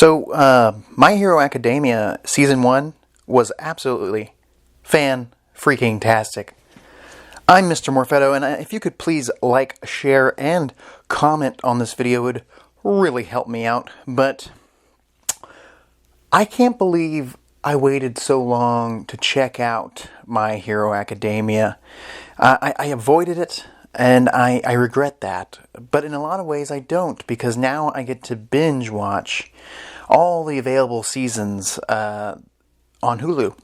My Hero Academia Season 1 was absolutely fan-freaking-tastic. I'm Mr. Morfetto, and if you could please like, share, and comment on this video, it would really help me out. But I can't believe I waited so long to check out My Hero Academia. I avoided it, and I regret that. But in a lot of ways I don't, because now I get to binge watch all the available seasons on Hulu.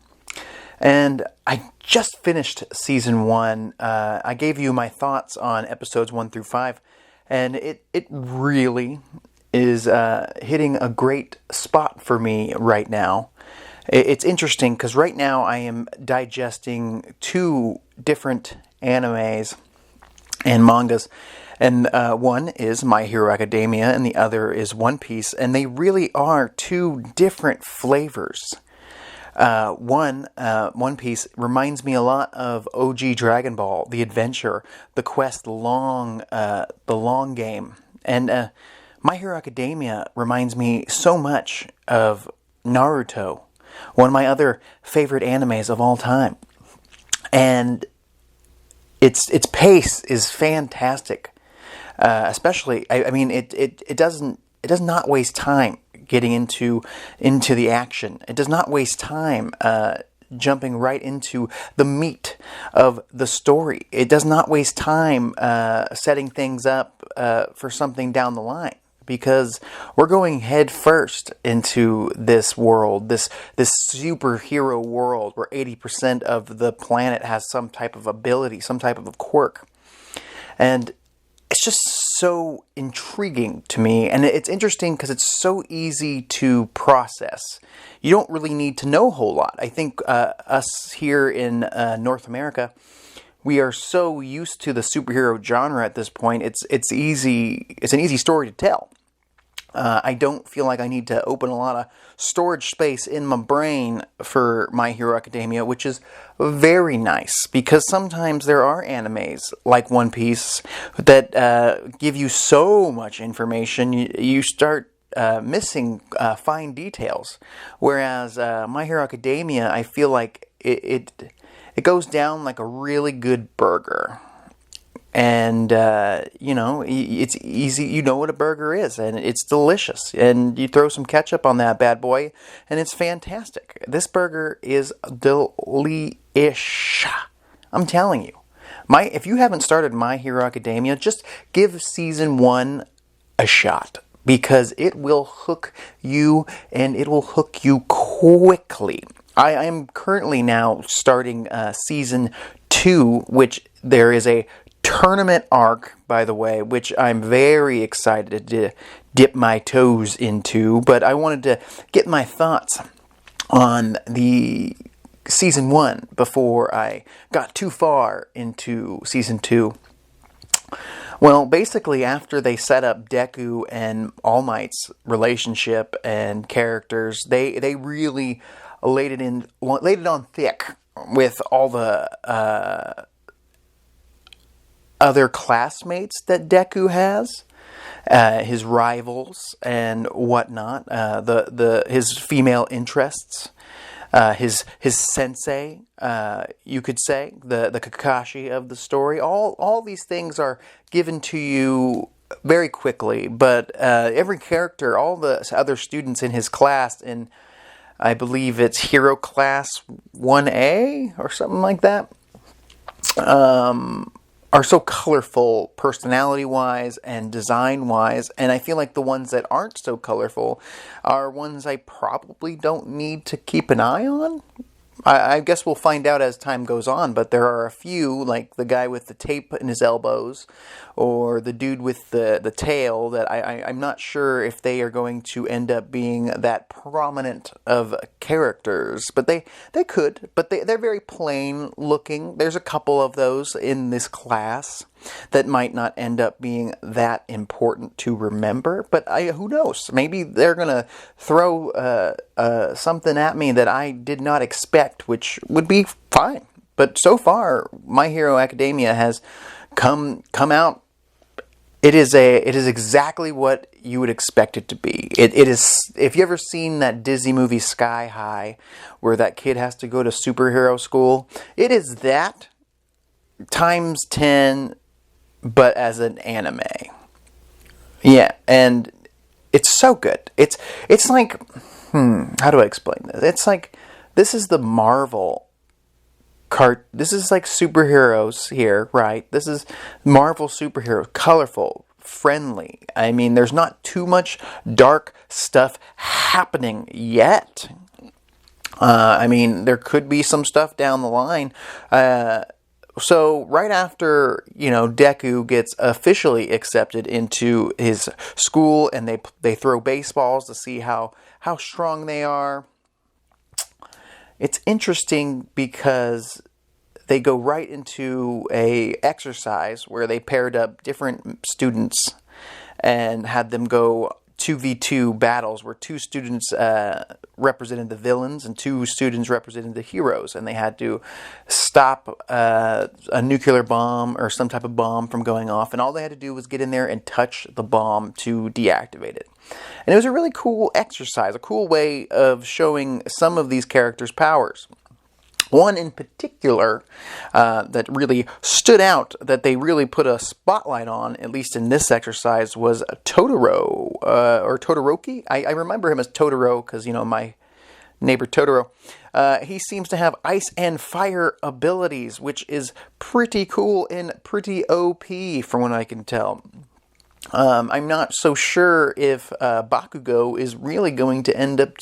And I just finished Season 1. I gave you my thoughts on episodes 1 through 5, and it really is hitting a great spot for me right now. It's interesting because right now I am digesting two different animes and mangas. And one is My Hero Academia and the other is One Piece. And they really are two different flavors. One Piece reminds me a lot of OG Dragon Ball, the adventure, the quest, the long game. And My Hero Academia reminds me so much of Naruto, one of my other favorite animes of all time. And its pace is fantastic. Especially, I mean, it does not waste time getting into the action. It does not waste time jumping right into the meat of the story. It does not waste time setting things up for something down the line, because we're going head first into this world, this superhero world where 80% of the planet has some type of ability, some type of quirk. And it's just so intriguing to me, and it's interesting because it's so easy to process. You don't really need to know a whole lot. I think us here in North America, we are so used to the superhero genre at this point. It's easy. It's an easy story to tell. I don't feel like I need to open a lot of storage space in my brain for My Hero Academia, which is very nice, because sometimes there are animes like One Piece that give you so much information you start missing fine details. Whereas My Hero Academia, I feel like it goes down like a really good burger. And, it's easy. You know what a burger is, and it's delicious. And you throw some ketchup on that bad boy, and it's fantastic. This burger is delish. I'm telling you. If you haven't started My Hero Academia, just give Season 1 a shot, because it will hook you, and it will hook you quickly. I am currently now starting Season 2, which there is a tournament arc, by the way, which I'm very excited to dip my toes into, but I wanted to get my thoughts on the Season 1 before I got too far into Season 2. Well, basically, after they set up Deku and All Might's relationship and characters, they really laid it on thick with all the other classmates that Deku has, his rivals and whatnot, his female interests, his sensei, you could say, the Kakashi of the story. All these things are given to you very quickly, but every character, all the other students in his class, in I believe it's Hero Class 1A or something like that, are so colorful personality-wise and design-wise, and I feel like the ones that aren't so colorful are ones I probably don't need to keep an eye on. I guess we'll find out as time goes on, but there are a few, like the guy with the tape in his elbows, or the dude with the tail, that I'm not sure if they are going to end up being that prominent of characters. But they could, but they're very plain looking. There's a couple of those in this class that might not end up being that important to remember, but who knows? Maybe they're going to throw something at me that I did not expect, which would be fine. But so far, My Hero Academia has come out it is exactly what you would expect it to be. It is, if you ever seen that Disney movie Sky High, where that kid has to go to superhero school, it is that times 10, but as an anime. Yeah, and it's so good. It's like, how do I explain this? It's like, this is the Marvel this is like superheroes here, right? This is Marvel superheroes, colorful, friendly. I mean, there's not too much dark stuff happening yet. I mean, there could be some stuff down the line. So right after, Deku gets officially accepted into his school, and they throw baseballs to see how strong they are. It's interesting because they go right into a exercise where they paired up different students and had them go 2v2 battles where two students represented the villains and two students represented the heroes, and they had to stop a nuclear bomb or some type of bomb from going off, and all they had to do was get in there and touch the bomb to deactivate it. And it was a really cool exercise, a cool way of showing some of these characters' powers. One in particular that really stood out, that they really put a spotlight on, at least in this exercise, was Totoro, or Todoroki. I remember him as Totoro because, my neighbor Totoro. He seems to have ice and fire abilities, which is pretty cool and pretty OP from what I can tell. I'm not so sure if Bakugo is really going to end up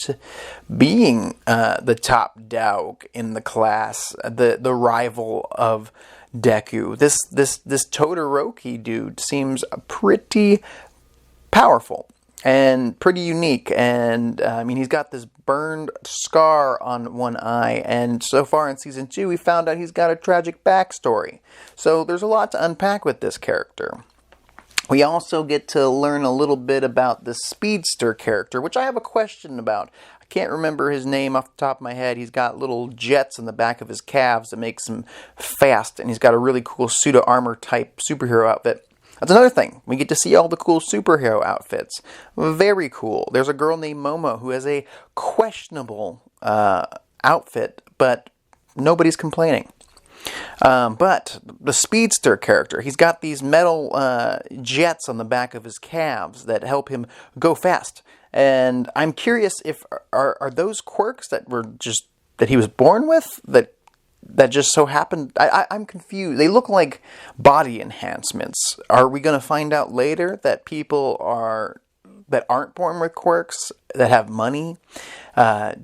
being the top dog in the class, the rival of Deku. This Todoroki dude seems pretty powerful and pretty unique, and he's got this burned scar on one eye, and so far in Season 2 we found out he's got a tragic backstory. So there's a lot to unpack with this character. We also get to learn a little bit about the Speedster character, which I have a question about. I can't remember his name off the top of my head. He's got little jets on the back of his calves that makes him fast, and he's got a really cool suit of armor type superhero outfit. That's another thing. We get to see all the cool superhero outfits. Very cool. There's a girl named Momo who has a questionable outfit, but nobody's complaining. But the Speedster character, he's got these metal jets on the back of his calves that help him go fast. And I'm curious if are those quirks that he was born with, that just so happened. I'm confused. They look like body enhancements. Are we going to find out later that people that aren't born with quirks, that have money,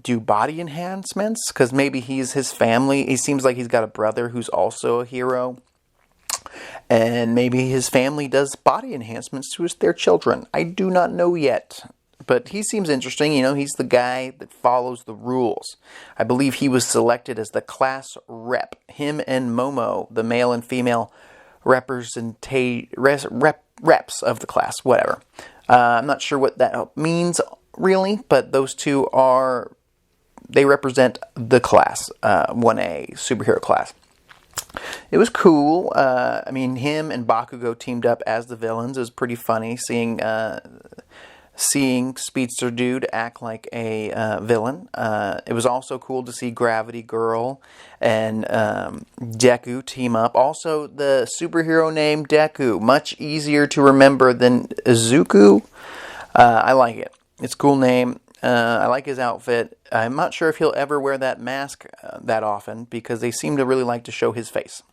do body enhancements? Because maybe his family, he seems like he's got a brother who's also a hero, and maybe his family does body enhancements to their children. I do not know yet, but he seems interesting. He's the guy that follows the rules. I believe he was selected as the class rep. Him and Momo, the male and female reps of the class, whatever. I'm not sure what that means really, but those two they represent the class, 1A superhero class. It was cool. Him and Bakugo teamed up as the villains. It was pretty funny seeing Speedster Dude act like a villain. It was also cool to see Gravity Girl and Deku team up. Also, the superhero named Deku, much easier to remember than Izuku. I like it. It's a cool name. I like his outfit. I'm not sure if he'll ever wear that mask that often, because they seem to really like to show his face.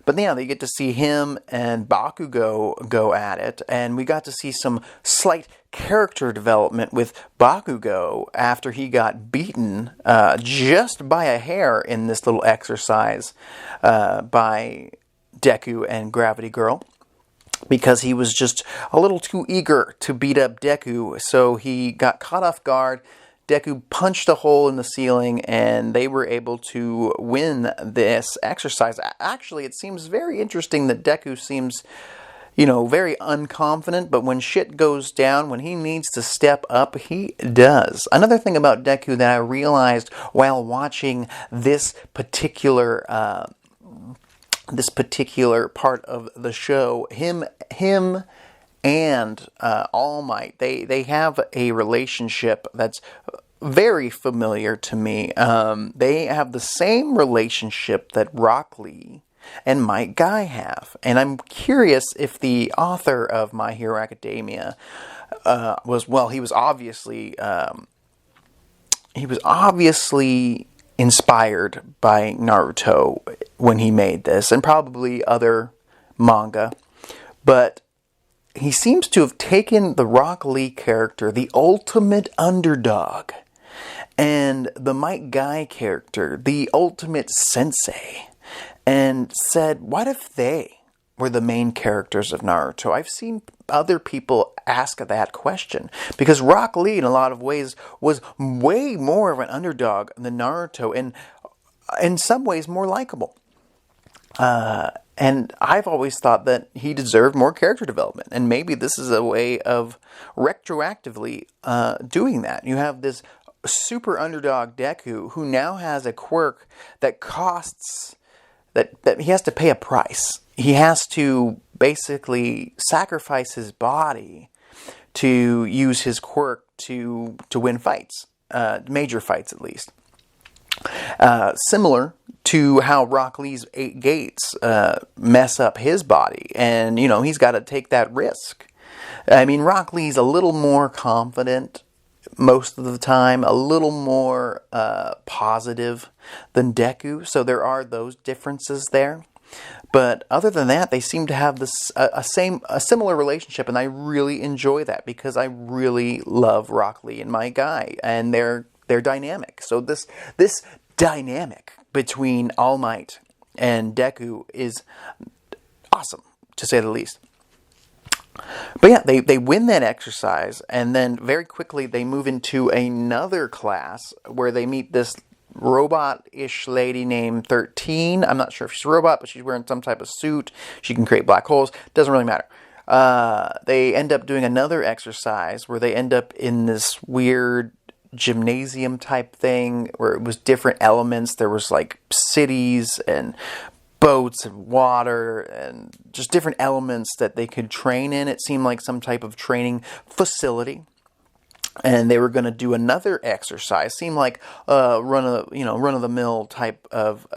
But yeah, they get to see him and Bakugo go at it, and we got to see some slight character development with Bakugo after he got beaten just by a hair in this little exercise by Deku and Gravity Girl, because he was just a little too eager to beat up Deku, so he got caught off guard. Deku punched a hole in the ceiling, and they were able to win this exercise. Actually, it seems very interesting that Deku seems, very unconfident, but when shit goes down, when he needs to step up, he does. Another thing about Deku that I realized while watching this particular this particular part of the show, him and All Might, they have a relationship that's very familiar to me. They have the same relationship that Rock Lee and Might Guy have. And I'm curious if the author of My Hero Academia he was obviously inspired by Naruto when he made this, and probably other manga, but he seems to have taken the Rock Lee character, the ultimate underdog, and the Might Guy character, the ultimate sensei, and said, what if they were the main characters of Naruto? I've seen other people ask that question, because Rock Lee in a lot of ways was way more of an underdog than Naruto, and in some ways more likable. And I've always thought that he deserved more character development, and maybe this is a way of retroactively doing that. You have this super underdog Deku who now has a quirk that costs, that he has to pay a price. He has to basically sacrifice his body to use his quirk to win fights, major fights at least. Similar to how Rock Lee's 8 gates mess up his body, and he's got to take that risk. I mean, Rock Lee's a little more confident most of the time, a little more positive than Deku, so there are those differences there. But other than that, they seem to have a similar relationship, and I really enjoy that because I really love Rock Lee and Might Guy, and they're dynamic. So this dynamic between All Might and Deku is awesome, to say the least. But yeah, they win that exercise, and then very quickly they move into another class where they meet this robot-ish lady named 13. I'm not sure if she's a robot, but she's wearing some type of suit. She can create black holes. Doesn't really matter. They end up doing another exercise where they end up in this weird gymnasium type thing where it was different elements. There was like cities and boats and water and just different elements that they could train in. It seemed like some type of training facility. And they were going to do another exercise. Seemed like run of the mill type of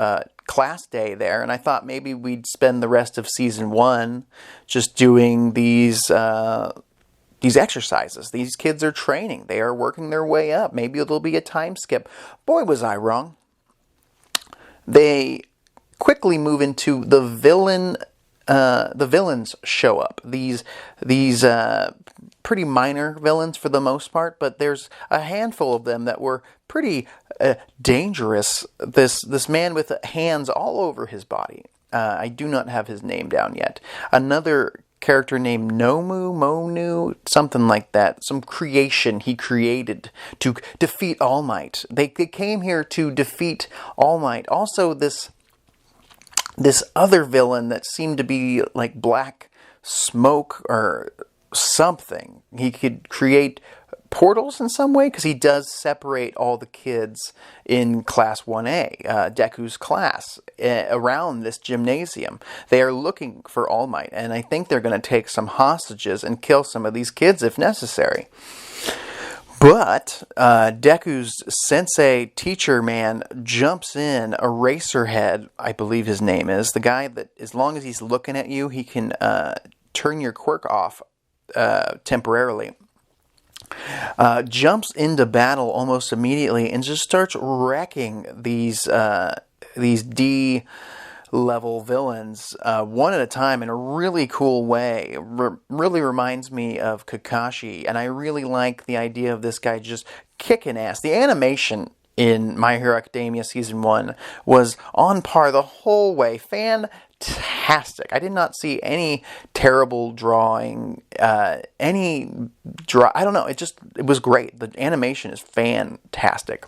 class day there. And I thought maybe we'd spend the rest of season 1 just doing these exercises. These kids are training. They are working their way up. Maybe there'll be a time skip. Boy, was I wrong. They quickly move into the villain. The villains show up. These pretty minor villains for the most part, but there's a handful of them that were pretty dangerous. This man with hands all over his body. I do not have his name down yet. Another character named Monu, something like that. Some creation he created to defeat All Might. They came here to defeat All Might. Also, this other villain that seemed to be like black smoke or something. He could create portals in some way because he does separate all the kids in Class 1A, Deku's class, around this gymnasium. They are looking for All Might, and I think they're going to take some hostages and kill some of these kids if necessary. But Deku's sensei teacher man jumps in, Eraserhead, I believe his name is, the guy that as long as he's looking at you, he can turn your quirk off temporarily. Jumps into battle almost immediately and just starts wrecking these D level villains one at a time in a really cool way. Really reminds me of Kakashi, and I really like the idea of this guy just kicking ass. The animation in My Hero Academia Season 1 was on par the whole way. Fantastic. I did not see any terrible drawing, I don't know, it was great. The animation is fantastic.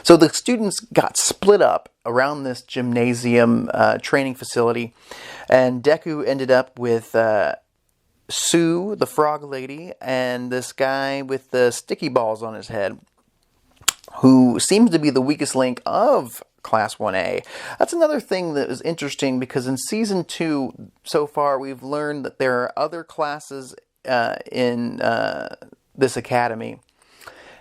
So the students got split up around this gymnasium training facility, and Deku ended up with Sue, the frog lady, and this guy with the sticky balls on his head, who seems to be the weakest link of Class 1A. That's another thing that is interesting, because in Season 2, so far, we've learned that there are other classes in this academy.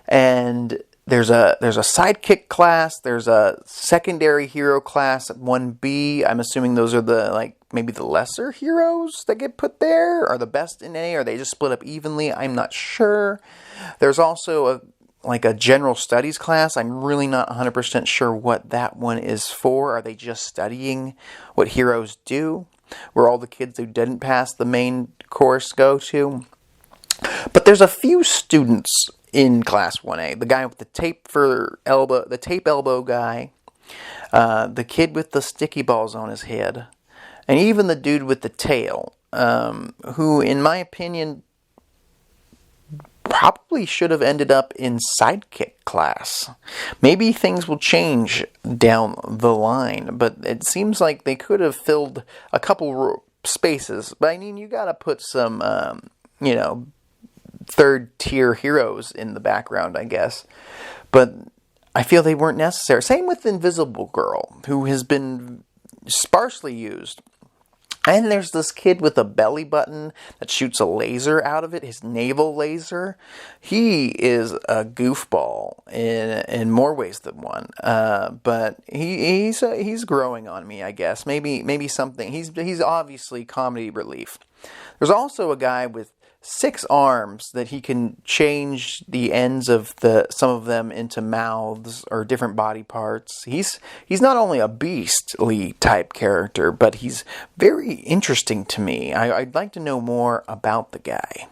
And there's a sidekick class, there's a secondary hero class, 1B. I'm assuming those are the, maybe the lesser heroes that get put there, or the best in A, or they just split up evenly. I'm not sure. There's also a general studies class. I'm really not 100% sure what that one is for. Are they just studying what heroes do? Where all the kids who didn't pass the main course go to? But there's a few students in Class 1A. The guy with the tape elbow guy, the kid with the sticky balls on his head, and even the dude with the tail, who, in my opinion, probably should have ended up in sidekick class. Maybe things will change down the line, but it seems like they could have filled a couple spaces. But I mean, you gotta put some, third-tier heroes in the background, I guess. But I feel they weren't necessary. Same with Invisible Girl, who has been sparsely used. And there's this kid with a belly button that shoots a laser out of it, his naval laser. He is a goofball in more ways than one. But he's growing on me, I guess. Maybe something. He's obviously comedy relief. There's also a guy with 6 arms that he can change the ends of some of them into mouths or different body parts. He's not only a beastly type character, but he's very interesting to me. I'd like to know more about the guy.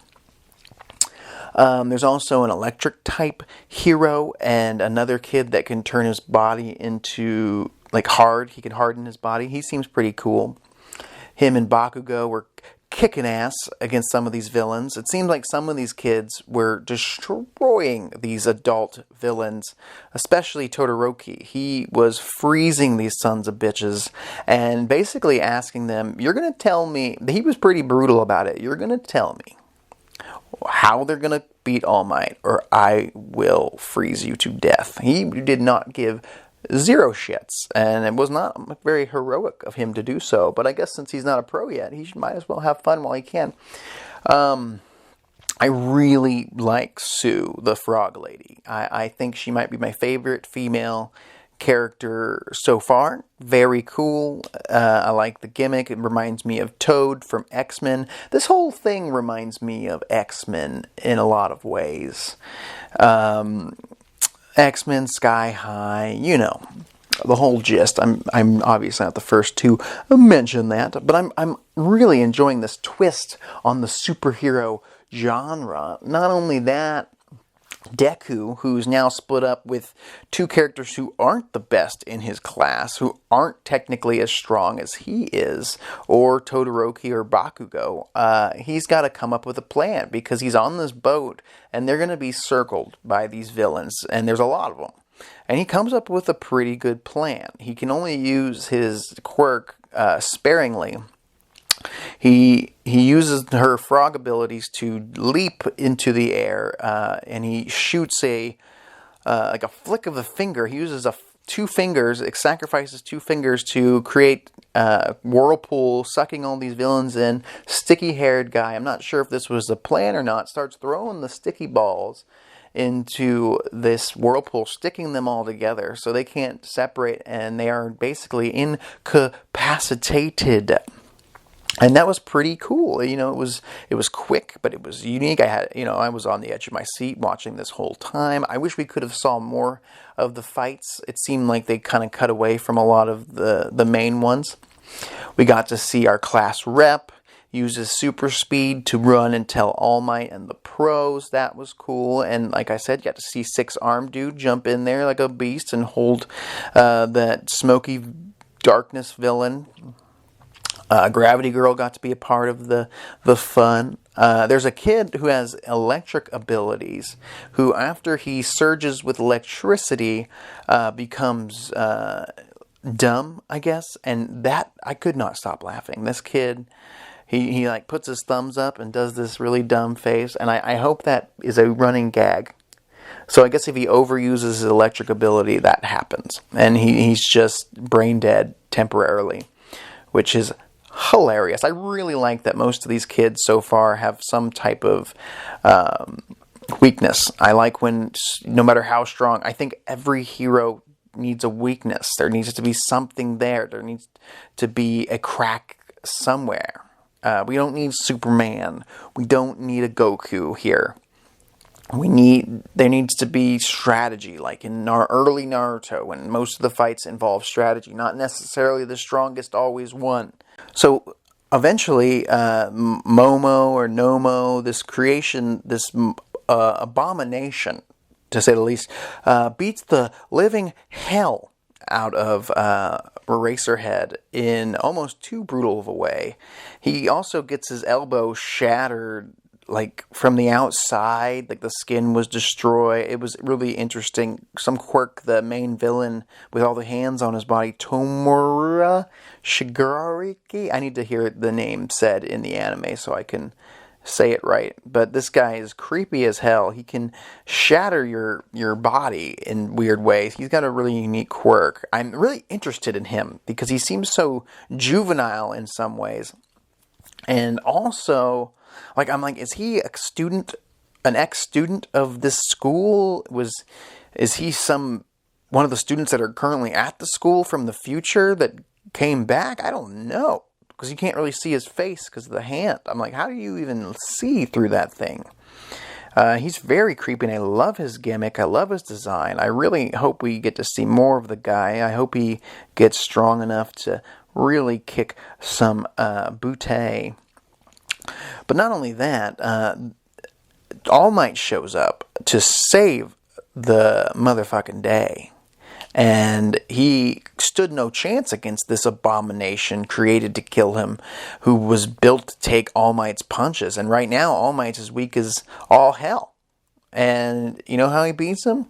There's also an electric type hero and another kid that can turn his body into hard. He can harden his body. He seems pretty cool. Him and Bakugo were kicking ass against some of these villains. It seemed like some of these kids were destroying these adult villains, especially Todoroki. He was freezing these sons of bitches and basically asking them, you're going to tell me, he was pretty brutal about it, you're going to tell me how they're going to beat All Might or I will freeze you to death. He did not give 0 shits, and it was not very heroic of him to do so, but I guess since he's not a pro yet, he might as well have fun while he can. I really like Sue, the frog lady. I think she might be my favorite female character so far. Very cool. I like the gimmick. It reminds me of Toad from X-Men. This whole thing reminds me of X-Men in a lot of ways. X-Men, Sky High, the whole gist. I'm obviously not the first to mention that, but I'm really enjoying this twist on the superhero genre. Not only that, Deku, who's now split up with 2 characters who aren't the best in his class, who aren't technically as strong as he is, or Todoroki or Bakugo, he's got to come up with a plan, because he's on this boat, and they're going to be circled by these villains, and there's a lot of them. And he comes up with a pretty good plan. He can only use his quirk sparingly. He uses her frog abilities to leap into the air, and he shoots a flick of the finger. He uses 2 fingers, sacrifices 2 fingers to create whirlpool, sucking all these villains in. Sticky-haired guy, I'm not sure if this was the plan or not, starts throwing the sticky balls into this whirlpool, sticking them all together so they can't separate, and they are basically incapacitated. And that was pretty cool. It was quick, but it was unique. I was on the edge of my seat watching this whole time. I wish we could have saw more of the fights. It seemed like they kind of cut away from a lot of the main ones. We got to see our class rep use his super speed to run and tell All Might and the pros. That was cool. And like I said, you got to see 6-armed dude jump in there like a beast and hold that smoky darkness villain. Gravity Girl got to be a part of the fun. There's a kid who has electric abilities, who after he surges with electricity becomes dumb, I guess. And that, I could not stop laughing. This kid, he puts his thumbs up and does this really dumb face. And I hope that is a running gag So I guess if he overuses his electric ability, that happens. And he's just brain dead temporarily, which is hilarious. I really like that most of these kids so far have some type of weakness. I like when, no matter how strong, I think every hero needs a weakness. There needs to be something there. There needs to be a crack somewhere. We don't need Superman. We don't need a Goku here. There needs to be strategy, like in our early Naruto, when most of the fights involve strategy, not necessarily the strongest always won. So eventually, Momo or Nomo, this creation, this abomination, to say the least, beats the living hell out of Eraserhead in almost too brutal of a way. He also gets his elbow shattered, like from the outside, like the skin was destroyed. It was really interesting. Some quirk, the main villain with all the hands on his body, Tomura Shigaraki. I need to hear the name said in the anime so I can say it right. But this guy is creepy as hell. He can shatter your body in weird ways. He's got a really unique quirk. I'm really interested in him because he seems so juvenile in some ways. And also, is he a student, an ex-student of this school? Is he one of the students that are currently at the school from the future that came back? I don't know, because you can't really see his face because of the hand. I'm like, how do you even see through that thing? He's very creepy, and I love his gimmick. I love his design. I really hope we get to see more of the guy. I hope he gets strong enough to really kick some bootay. But not only that, All Might shows up to save the motherfucking day. And he stood no chance against this abomination created to kill him, who was built to take All Might's punches. And right now, All Might's as weak as all hell. And you know how he beats him?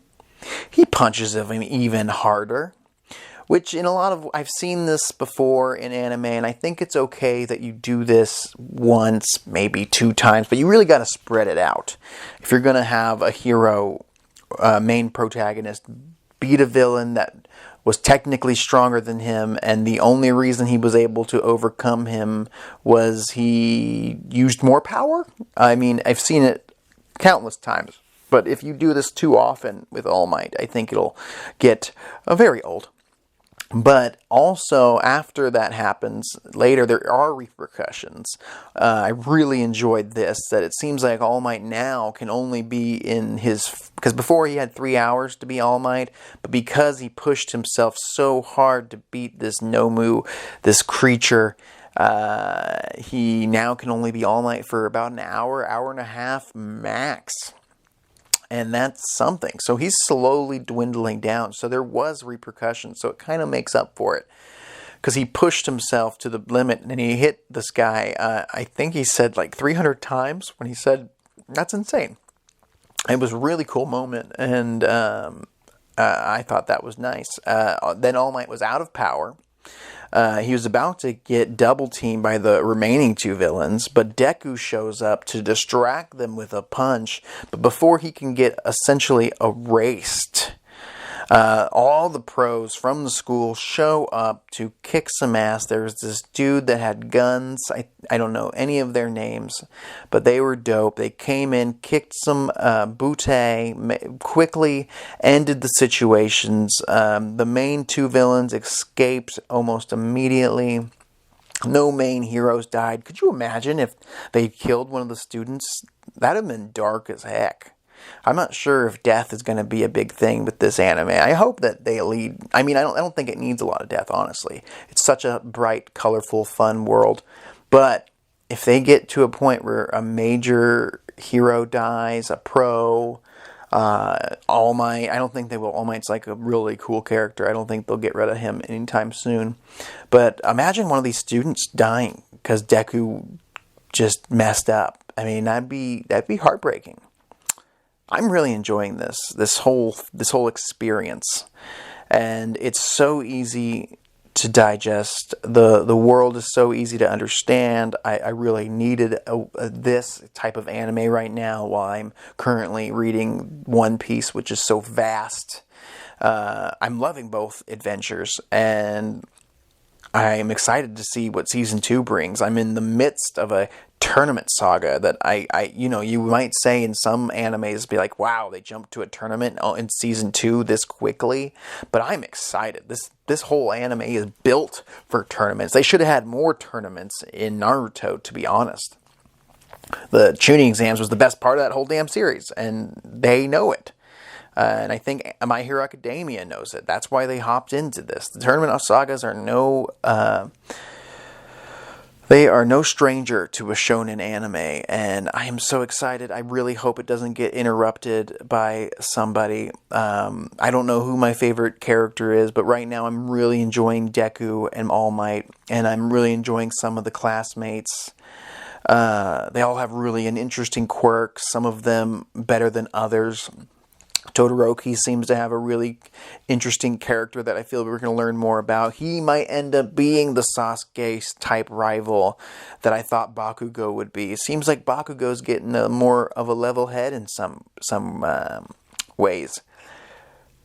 He punches him even harder. Which I've seen this before in anime, and I think it's okay that you do this once, maybe 2 times, but you really got to spread it out. If you're going to have a hero, main protagonist, beat a villain that was technically stronger than him, and the only reason he was able to overcome him was he used more power. I mean, I've seen it countless times, but if you do this too often with All Might, I think it'll get very old. But also, after that happens, later there are repercussions. I really enjoyed this, that it seems like All Might now can only be in his... Because before he had 3 hours to be All Might, but because he pushed himself so hard to beat this Nomu, this creature, he now can only be All Might for about an hour, hour and a half max. And that's something. So he's slowly dwindling down. So there was repercussions. So it kind of makes up for it. Because he pushed himself to the limit and he hit this guy, I think he said like 300 times when he said, that's insane. It was a really cool moment. And I thought that was nice. Then All Might was out of power. He was about to get double teamed by the remaining 2 villains, but Deku shows up to distract them with a punch. But before he can get essentially erased, all the pros from the school show up to kick some ass. There's this dude that had guns. I don't know any of their names, but they were dope. They came in, kicked some bootay, quickly ended the situations. The main 2 villains escaped almost immediately. No main heroes died. Could you imagine if they killed one of the students? That'd have been dark as heck. I'm not sure if death is going to be a big thing with this anime. I hope that they lead... I mean, I don't think it needs a lot of death, honestly. It's such a bright, colorful, fun world. But if they get to a point where a major hero dies, a pro, All Might... I don't think they will. All Might's like a really cool character. I don't think they'll get rid of him anytime soon. But imagine one of these students dying because Deku just messed up. I mean, that'd be heartbreaking. I'm really enjoying this whole experience, and it's so easy to digest. The world is so easy to understand. I really needed this type of anime right now while I'm currently reading One Piece, which is so vast. I'm loving both adventures, and I'm excited to see what season 2 brings. I'm in the midst of a tournament saga that you might say in some animes be like, wow, they jumped to a tournament in season 2 this quickly. But I'm excited. This whole anime is built for tournaments. They should have had more tournaments in Naruto, to be honest. The Chunin exams was the best part of that whole damn series, and they know it. And I think My Hero Academia knows it. That's why they hopped into this. The tournament sagas are no stranger to a shonen anime, and I am so excited. I really hope it doesn't get interrupted by somebody. I don't know who my favorite character is, but right now I'm really enjoying Deku and All Might, and I'm really enjoying some of the classmates. They all have really an interesting quirk, some of them better than others. Todoroki seems to have a really interesting character that I feel we're going to learn more about. He might end up being the Sasuke-type rival that I thought Bakugo would be. It seems like Bakugo's getting more of a level head in some ways.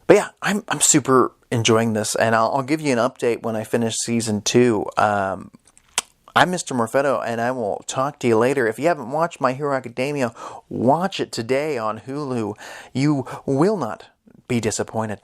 But yeah, I'm super enjoying this, and I'll give you an update when I finish season 2. I'm Mr. Morfetto, and I will talk to you later. If you haven't watched My Hero Academia, watch it today on Hulu. You will not be disappointed.